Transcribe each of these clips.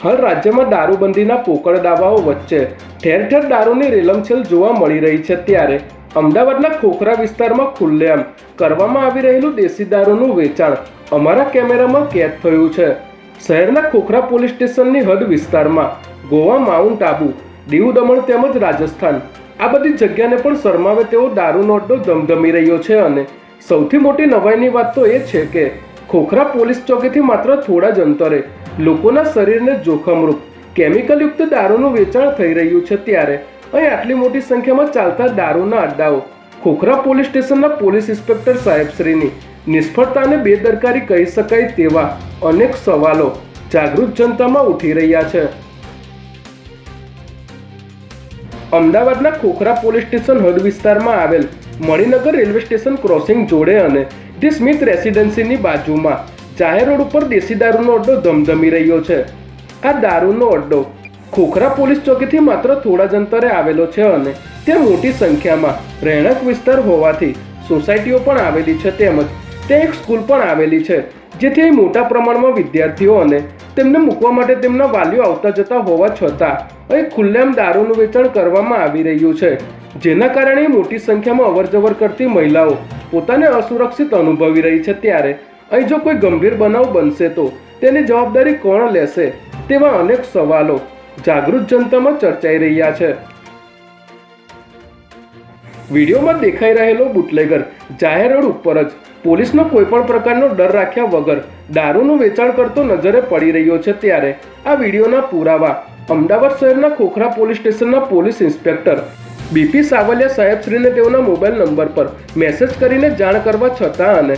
હાલ રાજ્યમાં દારૂબંધીના પોકળ દાવાઓ વચ્ચે ઠેર ઠેર દારૂની રેલમછેલ જોવા મળી રહી છે, ત્યારે અમદાવાદના ખોખરા વિસ્તારમાં ખુલ્લેઆમ કરવામાં આવી રહેલું દેશી દારૂનું વેચાણ અમારા કેમેરામાં કેદ થયું છે। શહેરના ખોખરા પોલીસ સ્ટેશનની હદ વિસ્તારમાં ગોવા, માઉન્ટ આબુ, દીવ, દમણ તેમજ રાજસ્થાન આ બધી જગ્યાને પણ શરમાવે તેવો દારૂનો અડ્ડો ધમધમી રહ્યો છે। અને સૌથી મોટી નવાઈની વાત તો એ છે કે ખોખરા પોલીસ ચોકીથી માત્ર થોડા જ અંતરે લોકોના શરીરને જોખમરૂપ કેમિકલયુક્ત દારૂનું વેચાણ થઈ રહ્યું છે, ત્યારે અહીં આટલી મોટી સંખ્યામાં ચાલતા દારૂના અડ્ડાઓ ખોખરા પોલીસ સ્ટેશનના પોલીસ ઇન્સ્પેક્ટર સાહેબશ્રીની નિષ્ફળતા અને બેદરકારી કહી શકાય તેવા અનેક સવાલો જાગૃત જનતામાં ઉઠી રહ્યા છે। અમદાવાદના ખોખરા પોલીસ સ્ટેશન હદ વિસ્તારમાં આવેલ મણિનગર રેલવે સ્ટેશન ક્રોસિંગ જોડે અને ધી સ્મિથ રેસિડેન્સીની બાજુમાં જાહેર રોડ ઉપર દેશી દારૂનો અડ્ડો ધમધમી રહ્યો છે। આ દારૂનો અડ્ડો ખોખરા પોલીસ ચોકીથી માત્ર થોડા જ અંતરે આવેલો છે અને તે મોટી સંખ્યામાં રહેણાંક વિસ્તાર હોવાથી સોસાયટીઓ પણ આવેલી છે, તેમજ ત્યાં એક સ્કૂલ પણ આવેલી છે, જેથી અહીં મોટા પ્રમાણમાં વિદ્યાર્થીઓ અને તેમને મૂકવા માટે તેમના વાલીઓ આવતા જતા હોવા છતાં અહીં ખુલ્લેઆમ દારૂનું વેચાણ કરવામાં આવી રહ્યું છે, જેના કારણે મોટી સંખ્યામાં અવરજવર કરતી મહિલાઓ પોતાને અસુરક્ષિત અનુભવી રહી છે। ત્યારે અહીં જો કોઈ ગંભીર બનાવ બનશે તો તેની જવાબદારી કોણ લેશે તેવા અનેક સવાલો જાગૃત જનતામાં ચર્ચાઈ રહ્યા છે। વિડીયોમાં દેખાઈ રહેલો બુટલેગર જાહેર રોડ ઉપર જ પોલીસનો કોઈ પણ પ્રકારનો ડર રાખ્યા વગર દારૂનું વેચાણ કરતો નજરે પડી રહ્યો છે, ત્યારે આ વિડીયોના પુરાવા અમદાવાદ શહેરના ખોખરા પોલીસ સ્ટેશનના પોલીસ ઇન્સ્પેક્ટર બીપી સાવલિયા સાહેબશ્રીને તેઓના મોબાઈલ નંબર પર મેસેજ કરીને જાણ કરવા છતાં અને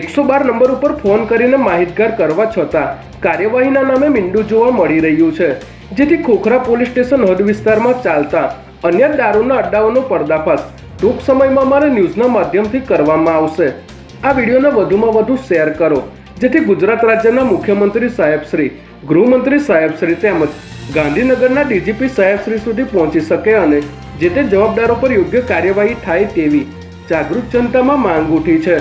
112 નંબર ઉપર ફોન કરીને માહિતગાર કરવા છતાં કાર્યવાહીના નામે મીંડું જોવા મળી રહ્યું છે, જેથી ખોખરા પોલીસ સ્ટેશન હદ વિસ્તારમાં ચાલતા અન્ય દારૂના અડ્ડાઓનો પર્દાફાશ ટૂંક સમયમાં અમારા ન્યૂઝના માધ્યમથી કરવામાં આવશે। આ વિડીયોને વધુમાં વધુ શેર કરો, જેથી ગુજરાત રાજ્યના મુખ્યમંત્રી સાહેબશ્રી, ગૃહમંત્રી સાહેબશ્રી તેમજ ગાંધીનગરના ડીજીપી સાહેબશ્રી સુધી પહોંચી શકે અને જે તે જવાબદારો પર યોગ્ય કાર્યવાહી થાય તેવી જાગૃત જનતામાં માંગ ઉઠી છે।